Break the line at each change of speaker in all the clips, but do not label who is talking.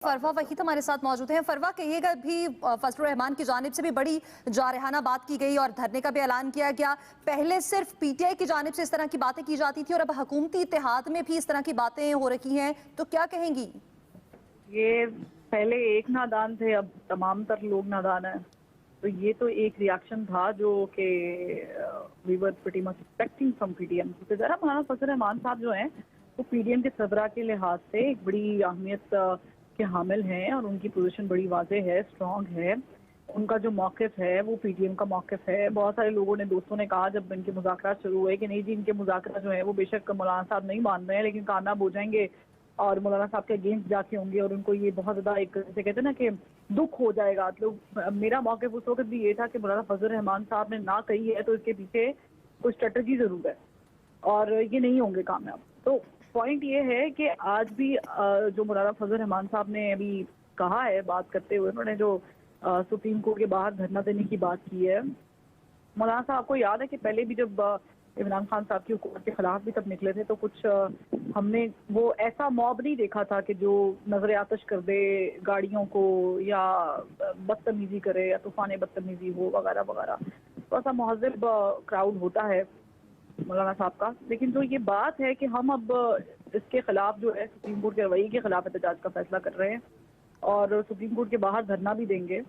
फरवा वहीद हमारे साथ मौजूद हैं। फरवा, कहिएगा भी फजलुर रहमान की जानिब से भी बड़ी जारहाना बात की गई और धरने का भी ऐलान किया गया। पहले सिर्फ पीटीआई की जानिब से इस तरह की बातें की जाती थी और अब हुकूमती इत्तेहाद में भी इस तरह की बातें हो रही हैं, तो क्या कहेंगी?
ये पहले एक नादान थे, अब तमाम तर लोग नादान हैं। तो ये तो एक रिएक्शन था जो कि we were pretty much expecting from PDM, क्योंकि ज़रा मौलाना फजलुर रहमान साहब जो हैं वो पीडीएम के सदरा के लिहाज से एक बड़ी अहमियत के हामिल हैं और उनकी पोजीशन बड़ी वाज़ेह है, स्ट्रॉन्ग है। उनका जो मौक़िफ़ है वो पीडीएम का मौक़िफ़ है। बहुत सारे लोगों ने, दोस्तों ने कहा जब इनके मुज़ाकरात शुरू हुए कि नहीं जी, इनके मुज़ाकरात जो है वो बेशक मौलाना साहब नहीं मान रहे हैं लेकिन कामयाब हो जाएंगे और मौलाना साहब के अगेंस्ट जाके होंगे और उनको ये बहुत ज़्यादा एक जैसे कहते हैं ना कि दुख हो जाएगा। तो मेरा मौक़िफ़ उस वक्त भी ये था कि मौलाना फजलुर रहमान साहब ने ना कही है तो इसके पीछे कोई स्ट्रेटजी ज़रूर है और ये नहीं होंगे कामयाब। तो पॉइंट ये है कि आज भी जो मौलाना फजलुर रहमान साहब ने अभी कहा है बात करते हुए, उन्होंने जो सुप्रीम कोर्ट के बाहर धरना देने की बात की है, मौलाना साहब को याद है कि पहले भी जब इमरान खान साहब की हुकूमत के खिलाफ भी तब निकले थे तो कुछ हमने वो ऐसा मॉब नहीं देखा था कि जो नजर आतश कर दे गाड़ियों को या बदतमीजी करे या तूफान बदतमीजी हो वगैरह वगैरह। तो ऐसा महज़ब क्राउड होता है मौलाना साहब का। लेकिन जो ये बात है कि हम अब इसके खिलाफ जो है सुप्रीम कोर्ट के रवैये के खिलाफ एहतजाज का फैसला कर रहे हैं और सुप्रीम कोर्ट के बाहर धरना भी देंगे।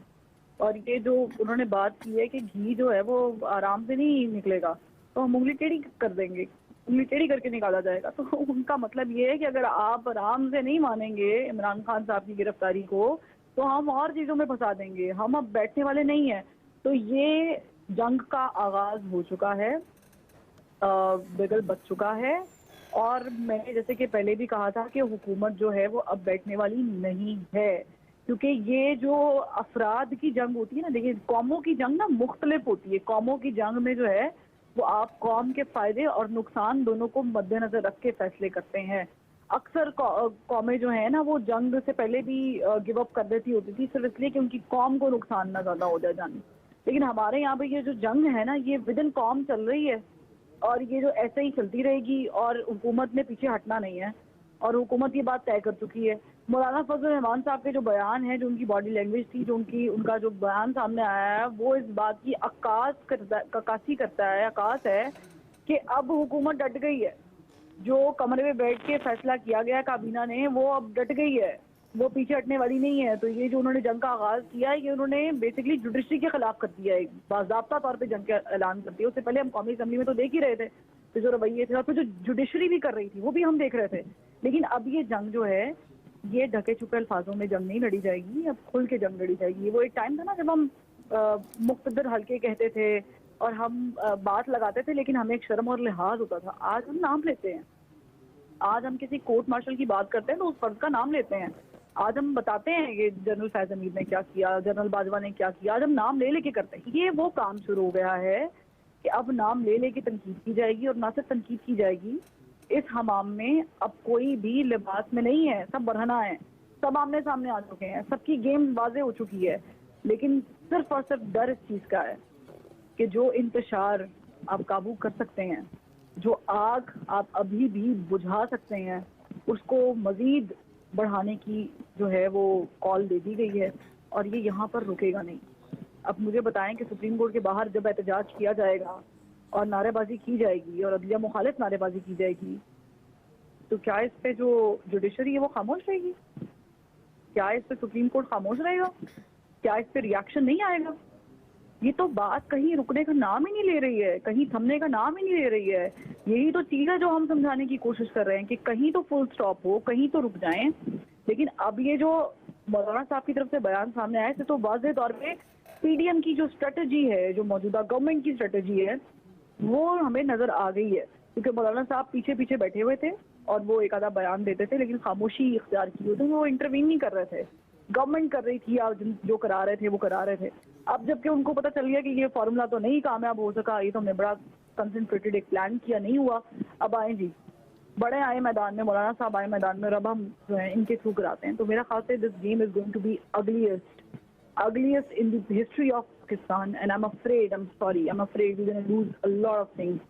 और ये जो उन्होंने बात की है कि घी जो है वो आराम से नहीं निकलेगा तो हम उंगली टेढ़ी कर देंगे, उंगली टेढ़ी करके निकाला जाएगा। तो उनका मतलब ये है कि अगर आप आराम से नहीं मानेंगे इमरान खान साहब की गिरफ्तारी को तो हम और चीज़ों में फंसा देंगे, हम अब बैठने वाले नहीं हैं। तो ये जंग का आगाज हो चुका है, बिगल बच चुका है। और मैंने जैसे कि पहले भी कहा था कि हुकूमत जो है वो अब बैठने वाली नहीं है, क्योंकि ये जो अफराद की जंग होती है ना, देखिए कौमों की जंग ना मुख्तलिफ होती है। कौमों की जंग में जो है वो आप कौम के फायदे और नुकसान दोनों को मद्देनजर रख के फैसले करते हैं। अक्सर कौमें जो है ना वो जंग से पहले भी गिव अप कर देती होती थी सिर्फ इसलिए कि उनकी कौम को नुकसान ना ज़्यादा हो जाए जाने। लेकिन हमारे यहाँ पे ये जो जंग है ना ये विद इन कौम चल रही है और ये जो ऐसे ही चलती रहेगी और हुकूमत ने पीछे हटना नहीं है और हुकूमत ये बात तय कर चुकी है। मौलाना फजलुर रहमान साहब के जो बयान है, जो उनकी बॉडी लैंग्वेज थी, जो उनका जो बयान सामने आया है वो इस बात की अक्कासी करता है, आकाश है कि अब हुकूमत डट गई है। जो कमरे में बैठ के फैसला किया गया काबीना ने वो अब डट गई है, वो पीछे हटने वाली नहीं है। तो ये जो उन्होंने जंग का आगाज किया है ये उन्होंने बेसिकली जुडिशरी के खिलाफ कर दिया है, बाज़ाब्ता तौर पे जंग का ऐलान कर दिया। उससे पहले हम कौमी असेंबली में तो देख ही रहे थे तो जो रवैये थे और फिर जो जुडिशरी भी कर रही थी वो भी हम देख रहे थे। लेकिन अब ये जंग जो है ये ढके छुपे अल्फाजों में जंग नहीं लड़ी जाएगी, अब खुल के जंग लड़ी जाएगी। वो एक टाइम था ना जब हम मुख्तदर हल्के कहते थे और हम बात लगाते थे लेकिन हमें एक शर्म और लिहाज होता था। आज हम नाम लेते हैं, आज हम किसी कोर्ट मार्शल की बात करते हैं तो उस फर्द का नाम लेते हैं। आज हम बताते हैं कि जनरल फैज हमीद ने क्या किया, जनरल बाजवा ने क्या किया, आज हम नाम ले लेके करते हैं। ये वो काम शुरू हो गया है कि अब नाम ले लेके तनकीद की जाएगी और ना सिर्फ तनकीद की जाएगी, इस हमाम में अब कोई भी लिबास में नहीं है, सब बरहना है, सब आमने सामने आ चुके हैं, सबकी गेम वाजे हो चुकी है। लेकिन सिर्फ और सिर्फ डर इस चीज़ का है कि जो इंतशार आप काबू कर सकते हैं, जो आग आप अभी भी बुझा सकते हैं, उसको मजीद बढ़ाने की जो है वो कॉल दे दी गई है और ये यहाँ पर रुकेगा नहीं। अब मुझे बताएं कि सुप्रीम कोर्ट के बाहर जब एहतजाज किया जाएगा और नारेबाजी की जाएगी और अदलिया मुखालिफ नारेबाजी की जाएगी तो क्या इस पे जो जुडिशरी है वो खामोश रहेगी? क्या इस पे सुप्रीम कोर्ट खामोश रहेगा? क्या इस पे रिएक्शन नहीं आएगा? ये तो बात कहीं रुकने का नाम ही नहीं ले रही है, कहीं थमने का नाम ही नहीं ले रही है। यही तो चीज़ है जो हम समझाने की कोशिश कर रहे हैं कि कहीं तो फुल स्टॉप हो, कहीं तो रुक जाएं। लेकिन अब ये जो मौलाना साहब की तरफ से बयान सामने आया इससे तो वाज़ेह तौर पे पीडीएम की जो स्ट्रेटजी है, जो मौजूदा गवर्नमेंट की स्ट्रेटजी है वो हमें नज़र आ गई है। क्योंकि मौलाना साहब पीछे पीछे बैठे हुए थे और वो एक आधा बयान देते थे लेकिन खामोशी इख्तियार की होती, वो इंटरवीन नहीं कर रहे थे। गवर्नमेंट कर रही थी या जो करा रहे थे वो करा रहे थे। अब जबकि उनको पता चल गया कि ये फार्मूला तो नहीं कामयाब हो सका, ये तो हमने बड़ा कंसंट्रेटेड एक प्लान किया, नहीं हुआ, अब आए जी, बड़े आए मैदान में, मौलाना साहब आए मैदान में, अब हम जो है इनके थ्रू कराते हैं। तो मेरा ख्याल से this game is going to be ugliest in the history of Pakistan, and I'm afraid we're going to lose a lot of things.